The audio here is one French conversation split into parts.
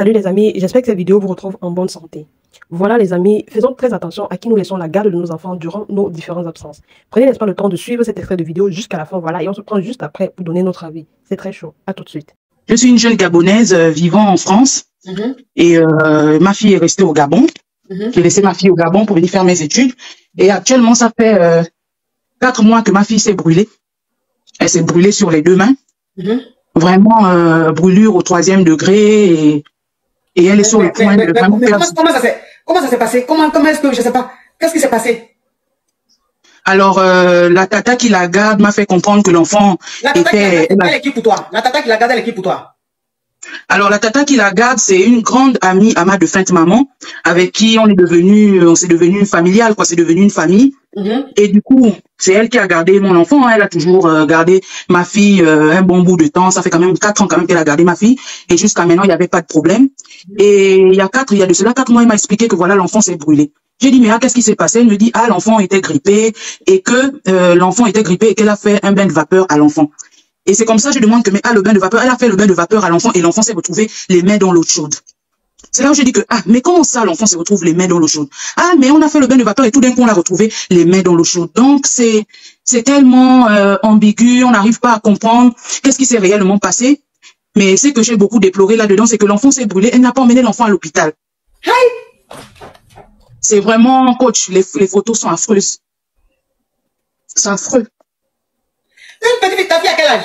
Salut les amis, j'espère que cette vidéo vous retrouve en bonne santé. Voilà les amis, faisons très attention à qui nous laissons la garde de nos enfants durant nos différentes absences. Prenez n'est-ce pas le temps de suivre cet extrait de vidéo jusqu'à la fin, voilà, et on se prend juste après pour donner notre avis. C'est très chaud, à tout de suite. Je suis une jeune Gabonaise vivant en France et ma fille est restée au Gabon. J'ai laissé ma fille au Gabon pour venir faire mes études et actuellement ça fait 4 mois que ma fille s'est brûlée. Elle s'est brûlée sur les 2 mains. Vraiment brûlure au 3e degré et elle est sur le point de vraiment perdre. Comment ça s'est passé? Comment est-ce que, je sais pas, qu'est-ce qui s'est passé? Alors, la tata qui la garde m'a fait comprendre que l'enfant était... Elle est qui pour toi? La tata qui la garde, elle est qui pour toi? Alors, la tata qui la garde, c'est une grande amie à ma défunte maman, avec qui on s'est devenu familial, quoi, c'est devenu une famille. Et du coup, c'est elle qui a gardé mon enfant, hein. Elle a toujours gardé ma fille un bon bout de temps. Ça fait quand même 4 ans quand même qu'elle a gardé ma fille. Et jusqu'à maintenant, il n'y avait pas de problème. Et il y a de cela 4 mois, il m'a expliqué que voilà, l'enfant s'est brûlé. J'ai dit, mais qu'est-ce qui s'est passé? Elle me dit, l'enfant était grippé et que l'enfant était grippé et qu'elle a fait un bain de vapeur à l'enfant. Et c'est comme ça, je demande que, mais le bain de vapeur, elle a fait le bain de vapeur à l'enfant et l'enfant s'est retrouvé les mains dans l'eau chaude. C'est là où je dis que, mais comment ça, l'enfant se retrouve les mains dans l'eau chaude? Mais on a fait le bain de vapeur et tout d'un coup, on a retrouvé les mains dans l'eau chaude. Donc, c'est tellement ambigu, on n'arrive pas à comprendre qu'est-ce qui s'est réellement passé. Mais ce que j'ai beaucoup déploré là-dedans, c'est que l'enfant s'est brûlé, elle n'a pas emmené l'enfant à l'hôpital. C'est vraiment, coach, les photos sont affreuses. C'est affreux. Une petite fille, ta fille à quel âge?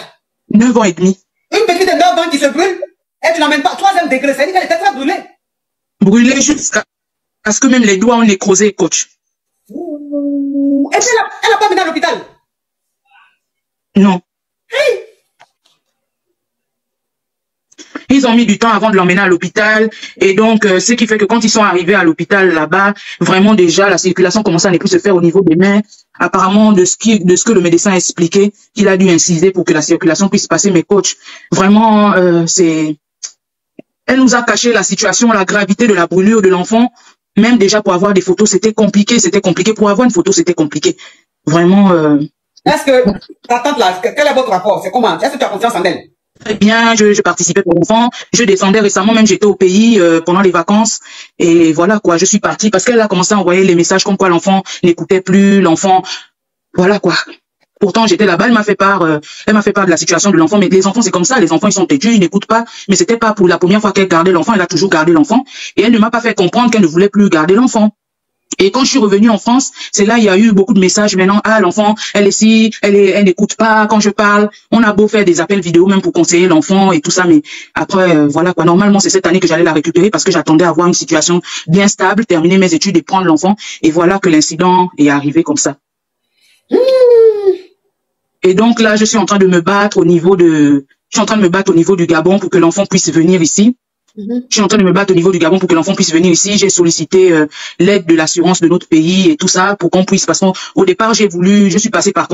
9 ans et demi. Une petite fille de 9 ans qui se brûle, et tu n'emmènes pas 3e degré, c'est-à-dire qu'elle était très brûlée. Brûlée jusqu'à ce que même les doigts ont nécrosé, coach. Et puis elle n'a pas mené à l'hôpital? Non. Ils ont mis du temps avant de l'emmener à l'hôpital. Et donc, ce qui fait que quand ils sont arrivés à l'hôpital là-bas, vraiment déjà, la circulation commençait à ne plus se faire au niveau des mains. Apparemment, de ce que le médecin a expliqué, il a dû inciser pour que la circulation puisse passer. Mais coach, vraiment, elle nous a caché la situation, la gravité de la brûlure de l'enfant. Même déjà pour avoir des photos, c'était compliqué. Pour avoir une photo, c'était compliqué. Vraiment. Est-ce que ta tante là, quel est votre rapport? C'est comment? Est-ce que tu as confiance en elle? Très bien, je participais pour l'enfant. Je descendais récemment, même j'étais au pays pendant les vacances. Et voilà quoi, je suis partie parce qu'elle a commencé à envoyer les messages comme quoi l'enfant n'écoutait plus, l'enfant... Voilà quoi. Pourtant, j'étais là-bas, elle m'a fait part de la situation de l'enfant. Mais les enfants, c'est comme ça, les enfants, ils sont têtus, ils n'écoutent pas. Mais c'était pas pour la première fois qu'elle gardait l'enfant, elle a toujours gardé l'enfant. Et elle ne m'a pas fait comprendre qu'elle ne voulait plus garder l'enfant. Et quand je suis revenue en France, c'est là il y a eu beaucoup de messages maintenant. L'enfant, elle est ici, elle n'écoute pas quand je parle. On a beau faire des appels vidéo même pour conseiller l'enfant et tout ça, mais après voilà quoi. Normalement c'est cette année que j'allais la récupérer parce que j'attendais à avoir une situation bien stable, terminer mes études et prendre l'enfant. Et voilà que l'incident est arrivé comme ça. Et donc là je suis en train de me battre au niveau du Gabon pour que l'enfant puisse venir ici. Je suis en train de me battre au niveau du Gabon pour que l'enfant puisse venir ici. J'ai sollicité l'aide de l'assurance de notre pays et tout ça pour qu'on puisse, parce qu'au départ, je suis passée par,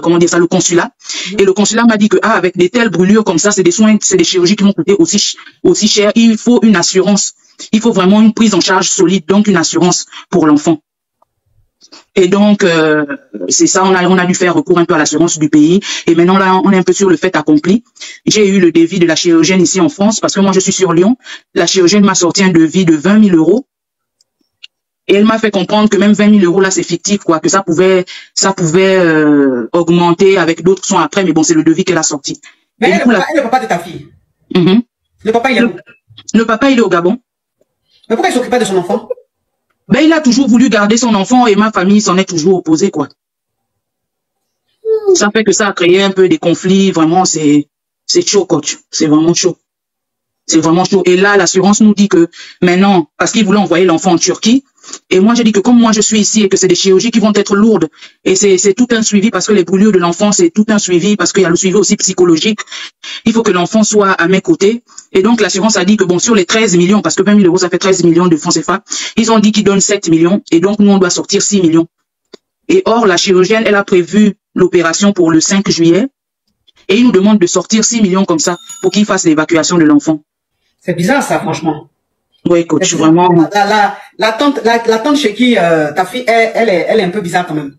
comment dire ça, le consulat. Et le consulat m'a dit que, avec des telles brûlures comme ça, c'est des soins, c'est des chirurgies qui vont coûter aussi cher. Il faut une assurance. Il faut vraiment une prise en charge solide, donc une assurance pour l'enfant. Et donc, c'est ça, on a dû faire recours un peu à l'assurance du pays. Et maintenant, là, on est un peu sur le fait accompli. J'ai eu le devis de la chirurgienne ici en France, parce que moi, je suis sur Lyon. La chirurgienne m'a sorti un devis de 20 000 €. Et elle m'a fait comprendre que même 20 000 € là, c'est fictif, quoi, que ça pouvait augmenter avec d'autres soins après. Mais bon, c'est le devis qu'elle a sorti. Mais elle, le papa de ta fille. Le papa, il est où? Le papa, il est au Gabon. Mais pourquoi il s'occupait de son enfant? Ben, il a toujours voulu garder son enfant et ma famille s'en est toujours opposée, quoi. Ça fait que ça a créé un peu des conflits. Vraiment, c'est chaud, coach. C'est vraiment chaud. C'est vraiment chaud. Et là, l'assurance nous dit que maintenant, parce qu'ils voulaient envoyer l'enfant en Turquie, et moi, j'ai dit que comme moi, je suis ici et que c'est des chirurgies qui vont être lourdes, et c'est tout un suivi parce que les brûlures de l'enfant, c'est tout un suivi parce qu'il y a le suivi aussi psychologique. Il faut que l'enfant soit à mes côtés. Et donc, l'assurance a dit que bon, sur les 13 millions, parce que 20 000 €, ça fait 13 millions de francs CFA, ils ont dit qu'ils donnent 7 millions. Et donc, nous, on doit sortir 6 millions. Et or, la chirurgienne, elle a prévu l'opération pour le 5 juillet. Et il nous demande de sortir 6 millions comme ça pour qu'il fasse l'évacuation de l'enfant. C'est bizarre ça, franchement. Oui, coach, vraiment. La tante chez qui ta fille, elle est un peu bizarre quand même.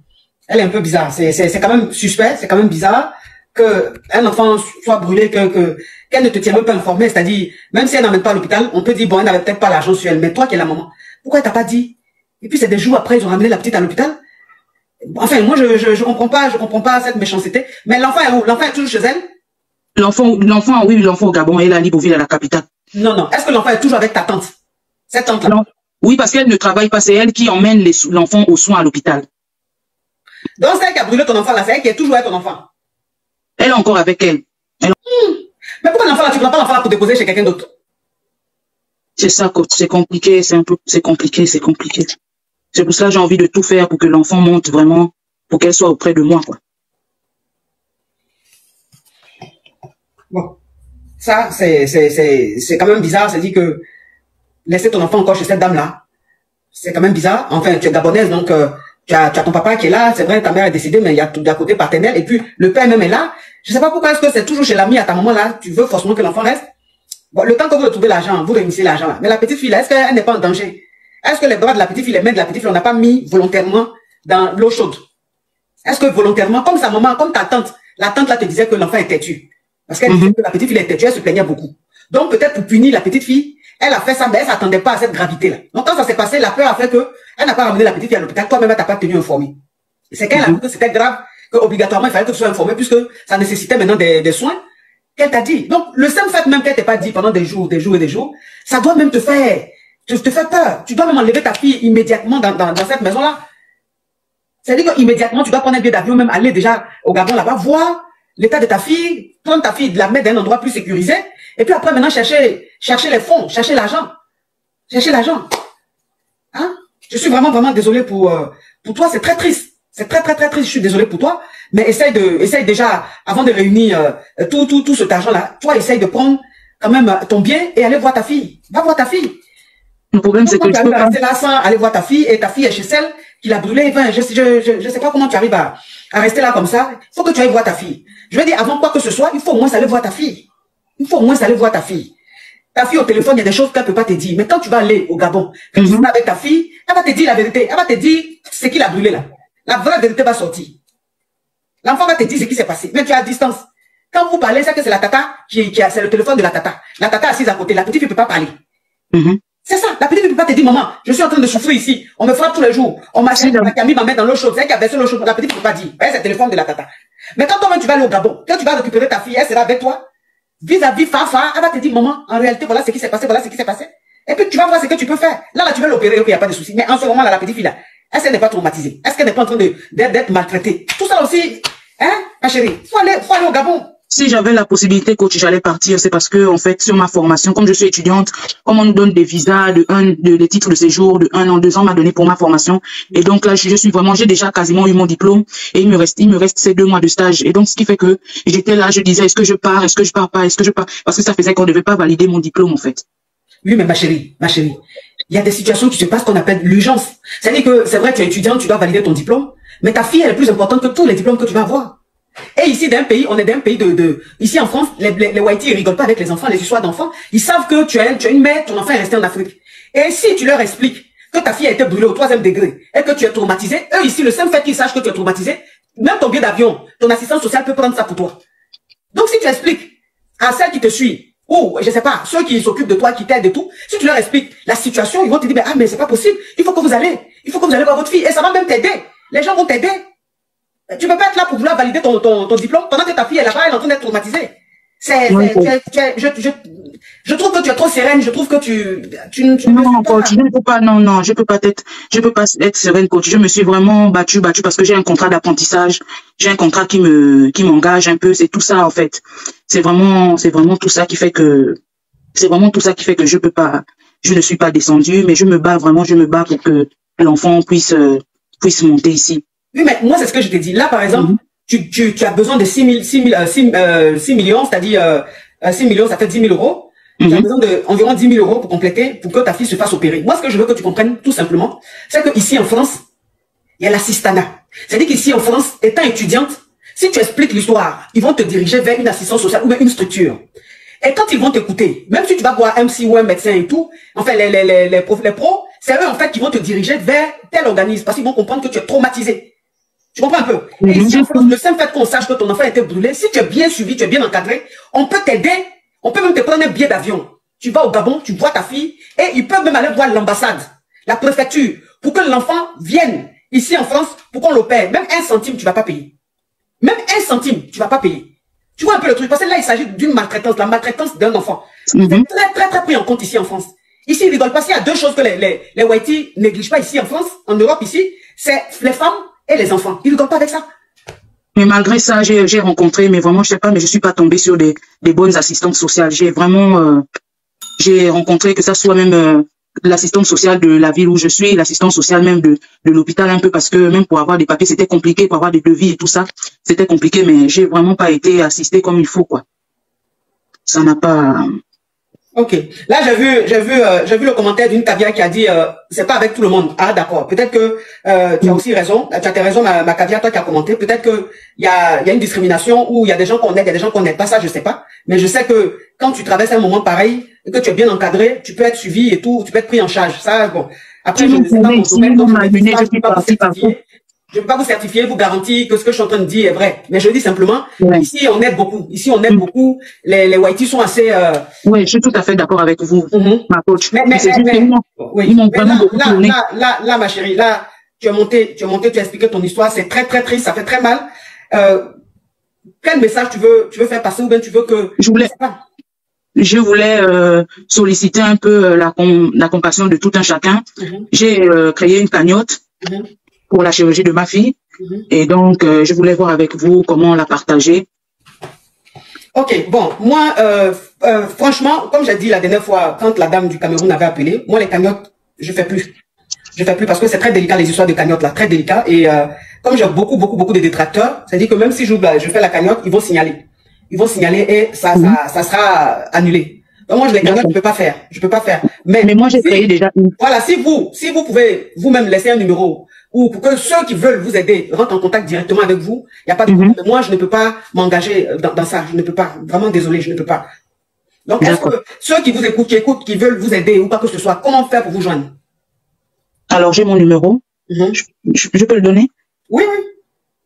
Elle est un peu bizarre. C'est quand même suspect, c'est quand même bizarre. qu'un enfant soit brûlé, qu'elle ne te tienne même pas informé, c'est-à-dire, même si elle n'emmène pas à l'hôpital, on peut dire, bon, elle n'avait peut-être pas l'argent sur elle, mais toi qui es la maman, pourquoi elle t'a pas dit? Et puis c'est des jours après, ils ont ramené la petite à l'hôpital. Enfin, moi, je comprends pas cette méchanceté. Mais l'enfant est où? L'enfant est toujours chez elle? Oui, l'enfant au Gabon, elle est à Libreville, à la capitale. Non, non. Est-ce que l'enfant est toujours avec ta tante? Cette tante-là? Oui, parce qu'elle ne travaille pas, c'est elle qui emmène l'enfant aux soins à l'hôpital. Donc, c'est elle qui a brûlé ton enfant là, c'est elle qui est toujours avec ton enfant? Elle est encore avec elle. Mais pourquoi l'enfant là, tu ne prends pas l'enfant là pour déposer chez quelqu'un d'autre? C'est ça, c'est compliqué, c'est compliqué. C'est pour ça que j'ai envie de tout faire pour que l'enfant monte vraiment, pour qu'elle soit auprès de moi, quoi. Bon. Ça, c'est quand même bizarre, c'est-à-dire que laisser ton enfant encore chez cette dame-là, c'est quand même bizarre. Enfin, tu es gabonaise, donc tu as ton papa qui est là, c'est vrai, ta mère est décédée, mais il y a tout d'un côté paternel, et puis le père même est là. Je sais pas pourquoi est-ce que c'est toujours chez l'ami à ta maman là, tu veux forcément que l'enfant reste. Bon, le temps que vous retrouvez l'argent, vous réunissez l'argent là. Mais la petite fille là, est-ce qu'elle n'est pas en danger? Est-ce que les bras de la petite fille, les mains de la petite fille, on n'a pas mis volontairement dans l'eau chaude? Est-ce que volontairement, comme sa maman, comme ta tante, la tante là te disait que l'enfant est têtu. Parce qu'elle disait que la petite fille est têtue, elle se plaignait beaucoup. Donc peut-être pour punir la petite fille, elle a fait ça, mais elle s'attendait pas à cette gravité-là. Donc quand ça s'est passé, la peur a fait que elle n'a pas ramené la petite fille à l'hôpital, toi-même elle t'a pas tenu informée. C'est qu'elle a vu que c'était grave, que obligatoirement il fallait que tu sois informé, puisque ça nécessitait maintenant des soins, qu'elle t'a dit. Donc le simple fait même qu'elle t'ait pas dit pendant des jours, ça doit même te faire peur. Tu dois même enlever ta fille immédiatement dans cette maison-là. C'est-à-dire qu'immédiatement, tu dois prendre un billet d'avion, même aller déjà au Gabon là-bas, voir l'état de ta fille, prendre ta fille, la mettre dans un endroit plus sécurisé, et puis après maintenant chercher les fonds, chercher l'argent. Hein? Je suis vraiment désolé pour toi, c'est très triste. C'est très triste, je suis désolé pour toi, mais essaye déjà, avant de réunir tout cet argent-là, toi, essaye de prendre quand même ton bien et aller voir ta fille. Va voir ta fille. Le problème, c'est que tu peux pas rester là sans aller voir ta fille, et ta fille est chez celle qui l'a brûlée. Enfin, je sais pas comment tu arrives à rester là comme ça. Il faut que tu ailles voir ta fille. Je veux dire, avant quoi que ce soit, il faut au moins aller voir ta fille. Ta fille au téléphone, il y a des choses qu'elle peut pas te dire. Mais quand tu vas aller au Gabon, quand tu vas avec ta fille, elle va te dire la vérité. Elle va te dire ce qui l'a brûlé là. La vraie vérité va sortir. L'enfant va te dire ce qui s'est passé. Mais tu es à distance. Quand vous parlez, c'est que c'est la tata c'est le téléphone de la tata. La tata assise à côté. La petite fille ne peut pas parler. C'est ça. La petite fille ne peut pas te dire, maman, je suis en train de souffrir ici. On me frappe tous les jours. On m'a mis ma main dans l'eau chaude. C'est elle qui a versé l'eau chaude. La petite fille ne peut pas dire. C'est le téléphone de la tata. Mais quand toi-même tu vas aller au Gabon, quand tu vas récupérer ta fille, elle sera avec toi. Vis-à-vis, elle va te dire, maman, en réalité, voilà ce qui s'est passé, Et puis tu vas voir ce que tu peux faire. Là, tu vas l'opérer, ok, il n'y a pas de souci. Mais en ce moment-là, la petite fille là, est-ce qu'elle n'est pas traumatisée? Est-ce qu'elle n'est pas en train d'être maltraitée? Tout ça aussi, hein, ma chérie, faut aller au Gabon. Si j'avais la possibilité, coach, j'allais partir. C'est parce que, en fait, sur ma formation, comme je suis étudiante, comme on nous donne des visas des titres de séjour de 1 an, 2 ans m'a donné pour ma formation. Et donc là, je suis vraiment, j'ai déjà quasiment eu mon diplôme et il me reste ces 2 mois de stage. Et donc, ce qui fait que j'étais là, je disais, est-ce que je pars pas, parce que ça faisait qu'on ne devait pas valider mon diplôme, en fait. Oui, mais ma chérie, il y a des situations qui se passent qu'on appelle l'urgence. C'est-à-dire que c'est vrai, tu es étudiante, tu dois valider ton diplôme, mais ta fille, elle est plus importante que tous les diplômes que tu vas avoir. Et ici, on est d'un pays ici en France, les Whiteys, ils rigolent pas avec les enfants, les histoires d'enfants. Ils savent que tu as une mère, ton enfant est resté en Afrique. Et si tu leur expliques que ta fille a été brûlée au 3e degré et que tu es traumatisé, eux ici, le simple fait qu'ils sachent que tu es traumatisé, même ton billet d'avion, ton assistance sociale peut prendre ça pour toi. Donc si tu expliques à celle qui te suit, ou je sais pas, ceux qui s'occupent de toi, qui t'aident et tout, si tu leur expliques la situation, ils vont te dire, mais c'est pas possible, il faut que vous allez voir votre fille, et ça va même t'aider. Les gens vont t'aider. Tu peux pas être là pour vouloir valider ton diplôme pendant que ta fille est là-bas, elle est en train d'être traumatisée. Je trouve que tu es trop sereine, je trouve que je ne peux pas être sereine, coach. Je me suis vraiment battue parce que j'ai un contrat d'apprentissage, j'ai un contrat qui m'engage un peu, c'est tout ça, en fait. C'est vraiment tout ça qui fait que je ne suis pas descendue, mais je me bats pour que l'enfant puisse monter ici. Oui, mais moi, c'est ce que je t'ai dit. Là, par exemple, tu as besoin de 6 millions, c'est-à-dire 6 millions, ça fait 10 000 euros. Tu as besoin d'environ 10 000 euros pour compléter, pour que ta fille se fasse opérer. Moi, ce que je veux que tu comprennes, tout simplement, c'est qu'ici en France, il y a l'assistanat. C'est-à-dire qu'ici en France, étant étudiante, si tu expliques l'histoire, ils vont te diriger vers une assistance sociale ou vers une structure. Et quand ils vont t'écouter, même si tu vas voir un psy ou un médecin et tout, enfin, les pros, c'est eux, en fait, qui vont te diriger vers tel organisme, parce qu'ils vont comprendre que tu es traumatisé. Tu comprends un peu? Et ici, en France, le simple fait qu'on sache que ton enfant a été brûlé, si tu es bien suivi, tu es bien encadré, on peut t'aider. On peut même te prendre un billet d'avion. Tu vas au Gabon, tu vois ta fille, et ils peuvent même aller voir l'ambassade, la préfecture, pour que l'enfant vienne ici en France, pour qu'on l'opère. Même 1 centime, tu vas pas payer. Même 1 centime, tu vas pas payer. Tu vois un peu le truc, parce que là, il s'agit d'une maltraitance, la maltraitance d'un enfant. C'est très pris en compte ici en France. Ici, ils rigolent pas. S'il y a 2 choses que les Whiteys négligent pas ici en France, en Europe ici, c'est les femmes et les enfants. Ils rigolent pas avec ça. Mais malgré ça, j'ai rencontré, mais vraiment, je sais pas, mais je suis pas tombée sur des bonnes assistantes sociales. J'ai vraiment, j'ai rencontré que ça soit même l'assistante sociale de la ville où je suis, l'assistante sociale même de l'hôpital un peu, parce que même pour avoir des papiers, c'était compliqué, pour avoir des devis et tout ça, c'était compliqué, mais j'ai vraiment pas été assistée comme il faut, quoi. Ça n'a pas... Ok. Là, j'ai vu le commentaire d'une caviar qui a dit, c'est pas avec tout le monde. Ah, d'accord. Peut-être que tu as aussi raison. Tu as tes raisons, ma caviar, toi qui as commenté. Peut-être que il y a une discrimination où il y a des gens qu'on aide, il y a des gens qu'on n'aide pas. Ça, je sais pas. Mais je sais que quand tu traverses un moment pareil et que tu es bien encadré, tu peux être suivi et tout, tu peux être pris en charge. Ça, bon. Après, je ne sais pas mon domaine, donc je ne peux pas vous certifier, vous garantir que ce que je suis en train de dire est vrai. Mais je dis simplement, ici, on aide beaucoup. Ici, on aide beaucoup. Les Whiteys sont assez... Oui, je suis tout à fait d'accord avec vous, ma coach. Mais ils m'ont vraiment beaucoup tourné. Là, ma chérie, là, tu as monté, tu as expliqué ton histoire. C'est très triste, ça fait très mal. Quel message tu veux faire passer ou bien tu veux que... Je voulais solliciter un peu la compassion de tout un chacun. J'ai créé une cagnotte pour la chirurgie de ma fille. Et donc, je voulais voir avec vous comment la partager. Ok, bon, moi, franchement, comme j'ai dit la dernière fois, quand la dame du Cameroun avait appelé, moi, les cagnottes, je fais plus. Je fais plus parce que c'est très délicat, les histoires de cagnottes, là, très délicat. Et comme j'ai beaucoup de détracteurs, c'est-à-dire que même si je fais la cagnotte, ils vont signaler. Ils vont signaler et ça sera annulé. Donc moi, les cagnottes, je peux pas faire. Je peux pas faire. Mais moi, j'ai créé déjà une. Voilà, si vous pouvez vous-même laisser un numéro, ou pour que ceux qui veulent vous aider rentrent en contact directement avec vous, il n'y a pas de problème. Mais moi, je ne peux pas m'engager dans ça. Je ne peux pas. Vraiment désolé, je ne peux pas. Donc, est-ce que ceux qui vous écoutent, qui veulent vous aider ou pas que ce soit, comment faire pour vous joindre? Alors, j'ai mon numéro. Je peux le donner? Oui.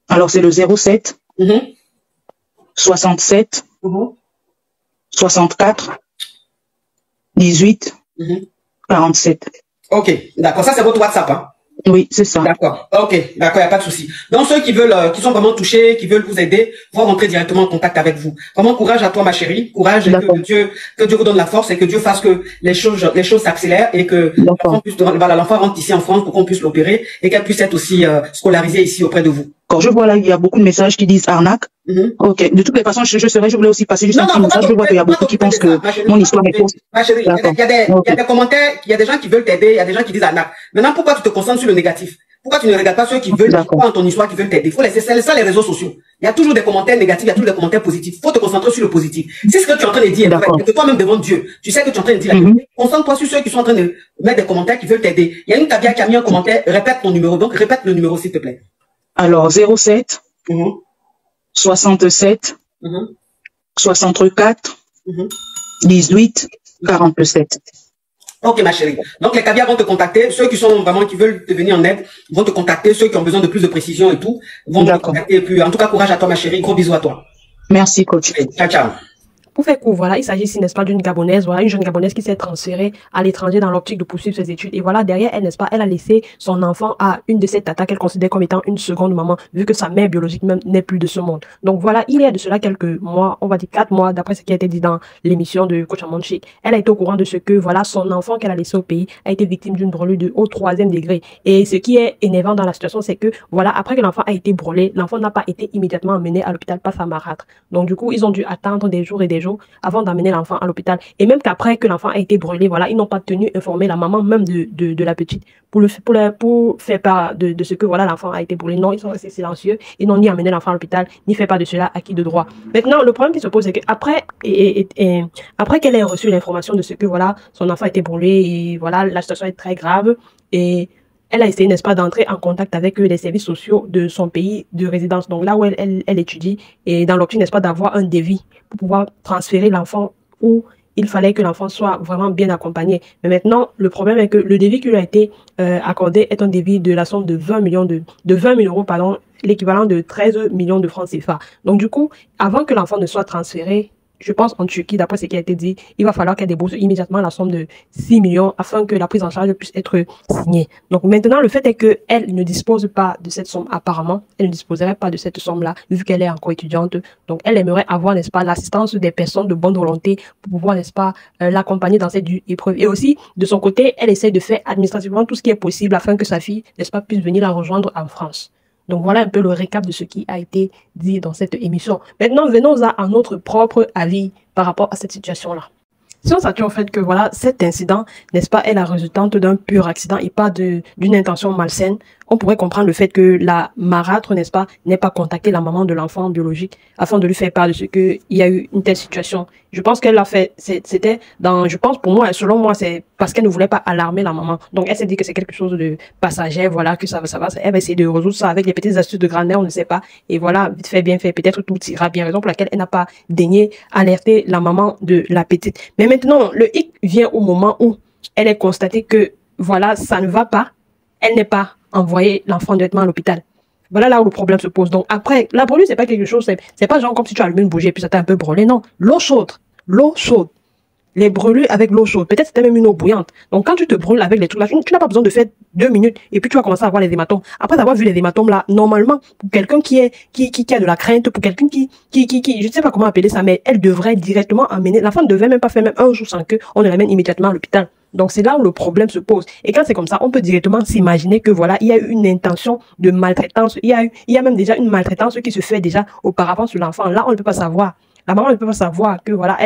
Alors, c'est le 07 67 64 18 47. Ok, d'accord. Ça, c'est votre WhatsApp, hein? Oui, c'est ça. D'accord. Ok, d'accord, il n'y a pas de souci. Donc, ceux qui veulent, qui sont vraiment touchés, qui veulent vous aider, vont rentrer directement en contact avec vous. Vraiment, courage à toi, ma chérie. Courage et que Dieu vous donne la force et que Dieu fasse que les choses s'accélèrent et que l'enfant rentre ici en France pour qu'on puisse l'opérer et qu'elle puisse être aussi scolarisée ici auprès de vous. Quand je vois là, il y a beaucoup de messages qui disent arnaque. Ok. De toutes les façons, je voulais aussi passer juste un petit message. Je vois qu'il y a beaucoup qui pensent que mon histoire est fausse. Ma chérie, il y a des commentaires, il y a des gens qui veulent t'aider, il y a des gens qui disent arnaque. Maintenant, pourquoi tu te concentres sur le négatif? Pourquoi tu ne regardes pas ceux qui veulent croire en ton histoire, qui veulent t'aider? Il faut laisser ça les réseaux sociaux. Il y a toujours des commentaires négatifs, il y a toujours des commentaires positifs. Il faut te concentrer sur le positif. Si ce que tu es en train de dire est vrai, et que toi-même devant Dieu, tu sais que tu es en train de dire la vérité, concentre-toi sur ceux qui sont en train de mettre des commentaires qui veulent t'aider. Il y a une caviar qui a mis un commentaire, répète ton numéro. Donc, répète le numéro, s'il te plaît. Alors, 07 67 64 18 47. Ok, ma chérie. Donc, les caviars vont te contacter. Ceux qui veulent te venir en aide, vont te contacter. Ceux qui ont besoin de plus de précision et tout, vont te contacter. Et puis, en tout cas, courage à toi, ma chérie. Gros bisous à toi. Merci, coach. Ciao, ciao. Pour faire court, voilà, il s'agit ici, n'est-ce pas, d'une Gabonaise, voilà, une jeune Gabonaise qui s'est transférée à l'étranger dans l'optique de poursuivre ses études. Et voilà, derrière elle, n'est-ce pas, elle a laissé son enfant à une de ses tatas qu'elle considère comme étant une seconde maman, vu que sa mère biologique même n'est plus de ce monde. Donc voilà, il y a de cela quelques mois, on va dire 4 mois, d'après ce qui a été dit dans l'émission de Coach Amonchik, elle a été au courant de ce que, voilà, son enfant qu'elle a laissé au pays a été victime d'une brûlure au 3e degré. Et ce qui est énervant dans la situation, c'est que, voilà, après que l'enfant a été brûlé, l'enfant n'a pas été immédiatement emmené à l'hôpital par sa marâtre. Donc du coup, ils ont dû attendre des jours et des jours avant d'amener l'enfant à l'hôpital. Et même qu'après que l'enfant a été brûlé, voilà, ils n'ont pas tenu informer la maman même de la petite pour faire part de ce que, voilà, l'enfant a été brûlé. Non, ils sont restés silencieux. Ils n'ont ni amené l'enfant à l'hôpital, ni fait part de cela à qui de droit. Maintenant, le problème qui se pose, c'est qu'après après qu'elle ait reçu l'information de ce que, voilà, son enfant a été brûlé et voilà, la situation est très grave et elle a essayé, n'est-ce pas, d'entrer en contact avec les services sociaux de son pays de résidence, donc là où elle étudie, et dans l'optique, n'est-ce pas, d'avoir un devis pour pouvoir transférer l'enfant où il fallait que l'enfant soit vraiment bien accompagné. Mais maintenant, le problème est que le devis qui lui a été accordé est un devis de la somme de 20 000 euros, pardon, l'équivalent de 13 millions de francs CFA. Donc du coup, avant que l'enfant ne soit transféré, je pense en Turquie, d'après ce qui a été dit, il va falloir qu'elle débourse immédiatement la somme de 6 millions afin que la prise en charge puisse être signée. Donc maintenant, le fait est qu'elle ne dispose pas de cette somme apparemment. Elle ne disposerait pas de cette somme-là vu qu'elle est encore étudiante. Donc elle aimerait avoir, n'est-ce pas, l'assistance des personnes de bonne volonté pour pouvoir, n'est-ce pas, l'accompagner dans cette épreuve. Et aussi, de son côté, elle essaie de faire administrativement tout ce qui est possible afin que sa fille, n'est-ce pas, puisse venir la rejoindre en France. Donc voilà un peu le récap de ce qui a été dit dans cette émission. Maintenant, venons à notre propre avis par rapport à cette situation-là. Si on s'attend au fait que voilà, cet incident, n'est-ce pas, est la résultante d'un pur accident et pas d'une intention malsaine, on pourrait comprendre le fait que la marâtre, n'est-ce pas, n'ait pas contacté la maman de l'enfant biologique afin de lui faire part de ce qu'il y a eu une telle situation. Je pense qu'elle l'a fait, c'était dans, je pense pour moi, selon moi, c'est parce qu'elle ne voulait pas alarmer la maman. Donc elle s'est dit que c'est quelque chose de passager, voilà, que ça va, elle va essayer de résoudre ça avec les petites astuces de grand-mère, on ne sait pas. Et voilà, vite fait, bien fait, peut-être tout ira bien, raison pour laquelle elle n'a pas daigné alerter la maman de la petite. Mais maintenant, le hic vient au moment où elle est constatée que, voilà, ça ne va pas, elle n'est pas envoyé l'enfant directement à l'hôpital. Voilà là où le problème se pose. Donc après, la brûlure, c'est pas quelque chose, c'est pas genre comme si tu allumes une bougie et puis ça t'a un peu brûlé. Non, l'eau chaude, les brûlures avec l'eau chaude. Peut-être c'était même une eau bouillante. Donc quand tu te brûles avec les trucs là, tu n'as pas besoin de faire 2 minutes et puis tu vas commencer à avoir les hématomes. Après avoir vu les hématomes là, normalement, pour quelqu'un qui a de la crainte, pour quelqu'un qui, je ne sais pas comment appeler ça, mais elle devrait directement amener, l'enfant ne devait même pas faire même un jour sans que on ne l'amène immédiatement à l'hôpital. Donc c'est là où le problème se pose. Et quand c'est comme ça, on peut directement s'imaginer que voilà, il y a eu une intention de maltraitance. Il y a même déjà une maltraitance qui se fait déjà auparavant sur l'enfant. Là, on ne peut pas savoir. La maman ne peut pas savoir que voilà,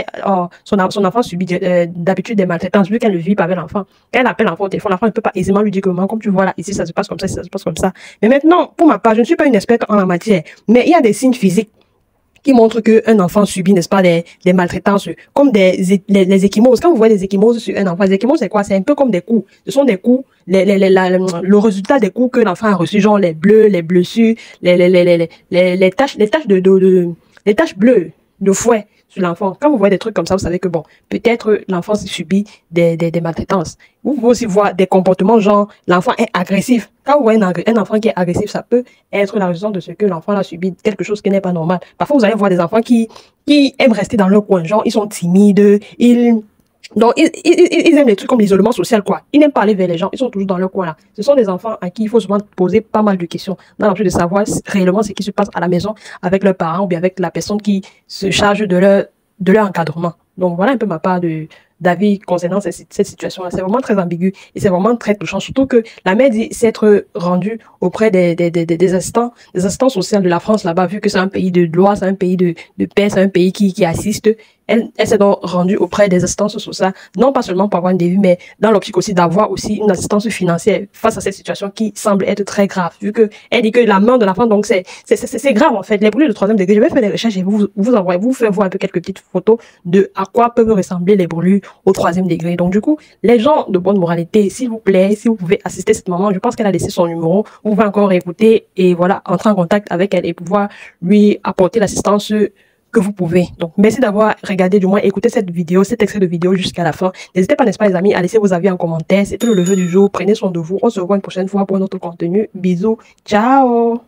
son enfant subit d'habitude des maltraitances vu qu'elle ne vit pas avec l'enfant. Quand elle appelle l'enfant au téléphone, l'enfant ne peut pas aisément lui dire que maman, comme tu vois là, ici ça se passe comme ça, ici ça se passe comme ça. Mais maintenant, pour ma part, je ne suis pas une experte en la matière, mais il y a des signes physiques qui montre qu'un enfant subit, n'est-ce pas, des maltraitances, comme les échymoses. Quand vous voyez des échymoses sur un enfant, les échymoses, c'est quoi? C'est un peu comme des coups. Ce sont des coups, le résultat des coups que l'enfant a reçus, genre les bleus, les blessures, les taches bleues de fouet sur l'enfant. Quand vous voyez des trucs comme ça, vous savez que bon, peut-être l'enfant subit des maltraitances. Vous pouvez aussi voir des comportements genre l'enfant est agressif. Quand vous voyez un enfant qui est agressif, ça peut être la raison de ce que l'enfant a subi quelque chose qui n'est pas normal. Parfois, vous allez voir des enfants qui aiment rester dans leur coin, genre ils sont timides, ils aiment les trucs comme l'isolement social, quoi. Ils n'aiment pas aller vers les gens, ils sont toujours dans leur coin là. Ce sont des enfants à qui il faut souvent poser pas mal de questions dans l'objectif de savoir réellement ce qui se passe à la maison avec leurs parents ou bien avec la personne qui se charge de leur encadrement. Donc voilà un peu ma part d'avis concernant cette situation-là. C'est vraiment très ambigu et c'est vraiment très touchant. Surtout que la mère dit s'être rendue auprès des assistants sociaux de la France là-bas, vu que c'est un pays de loi, c'est un pays de paix, c'est un pays qui assiste. Elle s'est donc rendue auprès des assistances sociales, non pas seulement pour avoir un début, mais dans l'optique aussi d'avoir aussi une assistance financière face à cette situation qui semble être très grave, vu que elle dit que la main de l'enfant, donc c'est grave en fait. Les brûlures de 3e degré, je vais faire des recherches et vous faire voir un peu quelques petites photos de à quoi peuvent ressembler les brûlures au 3e degré. Donc du coup, les gens de bonne moralité, s'il vous plaît, si vous pouvez assister cette maman, je pense qu'elle a laissé son numéro, vous pouvez encore écouter et voilà, entrer en contact avec elle et pouvoir lui apporter l'assistance que vous pouvez. Donc, merci d'avoir regardé, du moins écouté cet extrait de vidéo jusqu'à la fin. N'hésitez pas, n'est-ce pas les amis, à laisser vos avis en commentaire. C'était le lever du jour. Prenez soin de vous. On se revoit une prochaine fois pour un autre contenu. Bisous. Ciao.